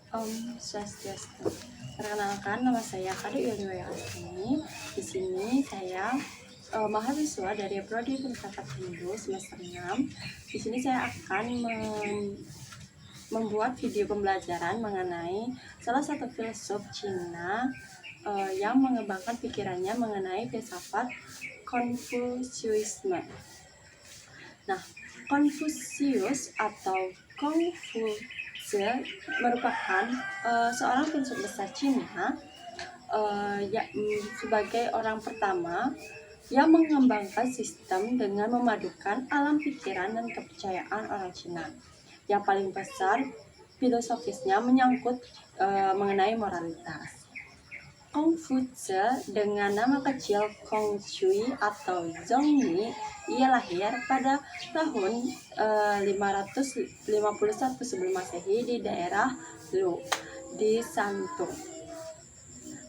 Om Swastiastu. Perkenalkan, nama saya Kade Yuliwaya Astini. Di sini saya mahasiswa dari Prodi Filsafat Hindu semester 6. Di sini saya akan membuat video pembelajaran mengenai salah satu filsuf Cina yang mengembangkan pikirannya mengenai filsafat Konfusianisme. Nah, Konfusius atau Kongfu merupakan seorang filsuf besar Cina sebagai orang pertama yang mengembangkan sistem dengan memadukan alam pikiran dan kepercayaan orang Cina. Yang paling besar filosofisnya menyangkut mengenai moralitas. Kongfuce dengan nama kecil Kongchui atau Zhongyi, ia lahir pada tahun 551 sebelum Masehi di daerah Lu di Santung.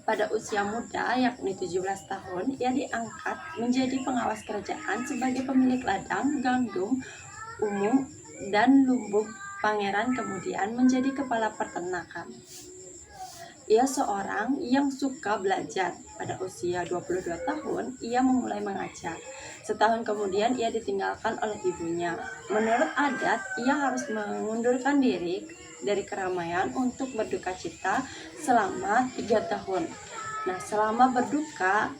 Pada usia muda, yakni 17 tahun, ia diangkat menjadi pengawas kerajaan sebagai pemilik ladang gandum umum dan lumbung pangeran, kemudian menjadi kepala peternakan. Ia seorang yang suka belajar. Pada usia 22 tahun, ia memulai mengajar. Setahun kemudian, ia ditinggalkan oleh ibunya. Menurut adat, ia harus mengundurkan diri dari keramaian untuk berduka cita selama 3 tahun. Nah, selama berduka,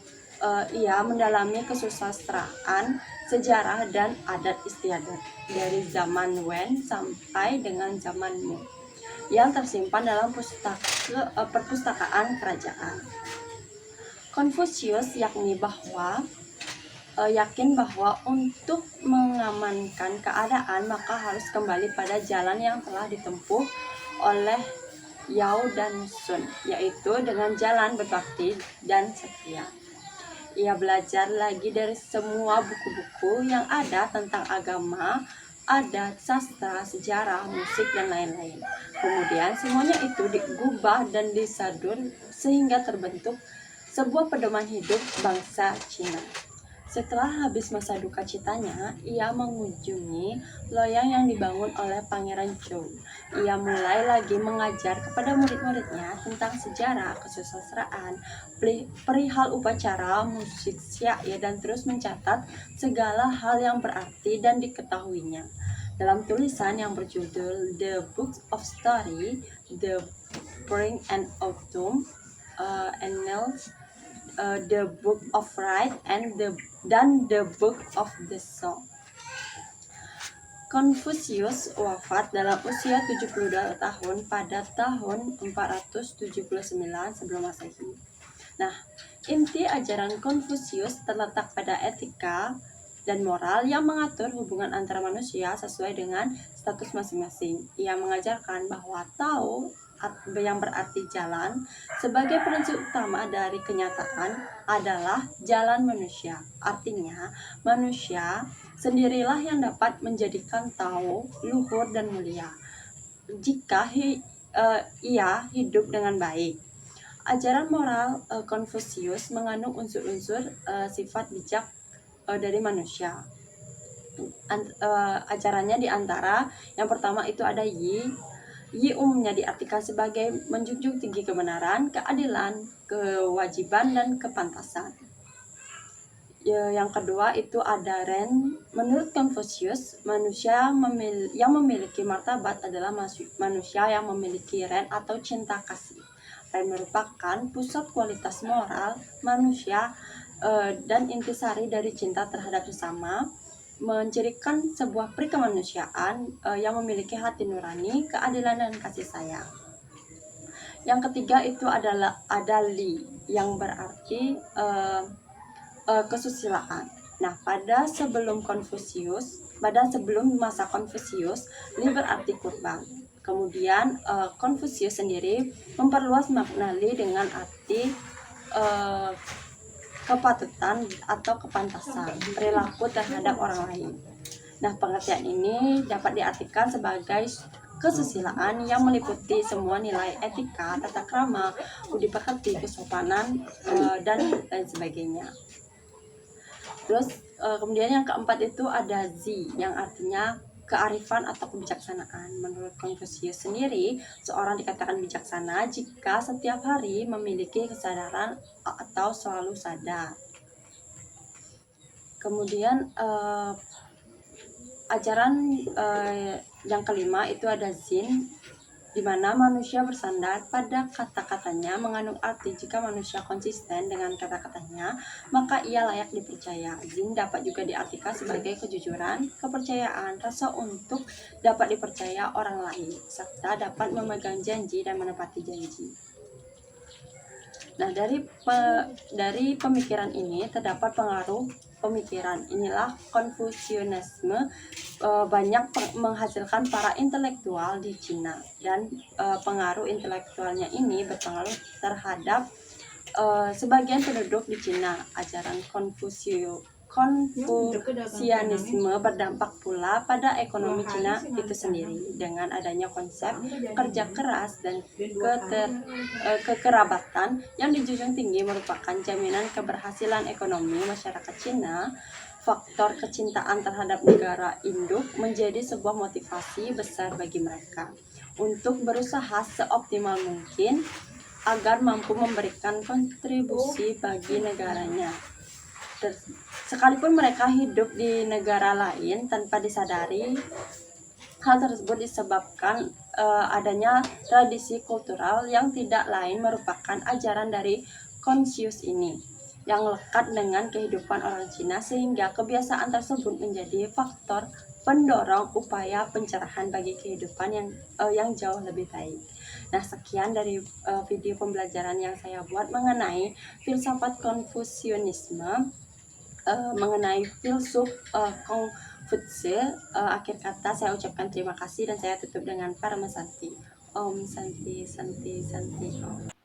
ia mendalami kesusastraan, sejarah, dan adat istiadat dari zaman Wen sampai dengan zaman Mu yang tersimpan dalam perpustakaan kerajaan. Konfusius yakin bahwa untuk mengamankan keadaan maka harus kembali pada jalan yang telah ditempuh oleh Yao dan Sun, yaitu dengan jalan berbakti dan setia. Ia belajar lagi dari semua buku-buku yang ada tentang agama, adat, sastra, sejarah, musik, dan lain-lain. Kemudian semuanya itu digubah dan disadur sehingga terbentuk sebuah pedoman hidup bangsa Cina. Setelah habis masa duka citanya, ia mengunjungi loyang yang dibangun oleh Pangeran Zhou. Ia mulai lagi mengajar kepada murid-muridnya tentang sejarah, kesusastraan, perihal upacara, musik, syair, dan terus mencatat segala hal yang berarti dan diketahuinya. Dalam tulisan yang berjudul The Book of Story, The Spring and Autumn, Annals, The Book of Right, dan The Book of the Song. Konfusius wafat dalam usia 72 tahun pada tahun 479 sebelum Masehi. Nah, inti ajaran Konfusius terletak pada etika dan moral yang mengatur hubungan antara manusia sesuai dengan status masing-masing. Ia mengajarkan bahwa tahu yang berarti jalan sebagai prinsip utama dari kenyataan adalah jalan manusia. Artinya, manusia sendirilah yang dapat menjadikan tahu luhur dan mulia jika ia hidup dengan baik. Ajaran moral Konfusius mengandung unsur-unsur sifat bijak dari manusia. Ajarannya diantara yang pertama itu ada Yi. Yi umumnya diartikan sebagai menjunjung tinggi kebenaran, keadilan, kewajiban, dan kepantasan. Yang kedua itu ada Ren. Menurut Konfusius, manusia yang memiliki martabat adalah manusia yang memiliki Ren atau cinta kasih. Ren merupakan pusat kualitas moral manusia dan intisari dari cinta terhadap sesama, mencirikan sebuah peri kemanusiaan yang memiliki hati nurani, keadilan, dan kasih sayang. Yang ketiga itu adalah Li, yang berarti kesusilaan. Nah, pada sebelum masa Konfusius, Li berarti kurban. Kemudian Konfusius sendiri memperluas makna Li dengan arti kepatutan atau kepantasan perilaku terhadap orang lain. Nah, pengertian ini dapat diartikan sebagai kesusilaan yang meliputi semua nilai etika, tata krama, budi pekerti, kesopanan, dan lain sebagainya. Terus kemudian yang keempat itu ada Zi, yang artinya kearifan atau kebijaksanaan. Menurut Konfusius sendiri, seorang dikatakan bijaksana jika setiap hari memiliki kesadaran atau selalu sadar. Kemudian ajaran yang kelima itu ada Zin, di mana manusia bersandar pada kata-katanya, mengandung arti jika manusia konsisten dengan kata-katanya, maka ia layak dipercaya. Zin dapat juga diartikan sebagai kejujuran, kepercayaan, rasa untuk dapat dipercaya orang lain, serta dapat memegang janji dan menepati janji. Nah, dari pemikiran ini terdapat pengaruh pemikiran. Inilah Konfusianisme banyak menghasilkan para intelektual di Cina, dan pengaruh intelektualnya ini berpengaruh terhadap sebagian penduduk di Cina. Ajaran Konfusianisme berdampak pula pada ekonomi Cina itu sendiri dengan adanya konsep kerja keras dan kekerabatan yang dijunjung tinggi merupakan jaminan keberhasilan ekonomi masyarakat Cina. Faktor kecintaan terhadap negara induk menjadi sebuah motivasi besar bagi mereka untuk berusaha seoptimal mungkin agar mampu memberikan kontribusi bagi negaranya. Sekalipun mereka hidup di negara lain tanpa disadari, hal tersebut disebabkan adanya tradisi kultural yang tidak lain merupakan ajaran dari Konfusius ini yang lekat dengan kehidupan orang Cina, sehingga kebiasaan tersebut menjadi faktor pendorong upaya pencerahan bagi kehidupan yang jauh lebih baik. Nah, sekian dari video pembelajaran yang saya buat mengenai filsafat Konfusianisme, mengenai filsuf Konfutse. Akhir kata saya ucapkan terima kasih dan saya tutup dengan Paramasanti. Om Santi Santi Santi Om.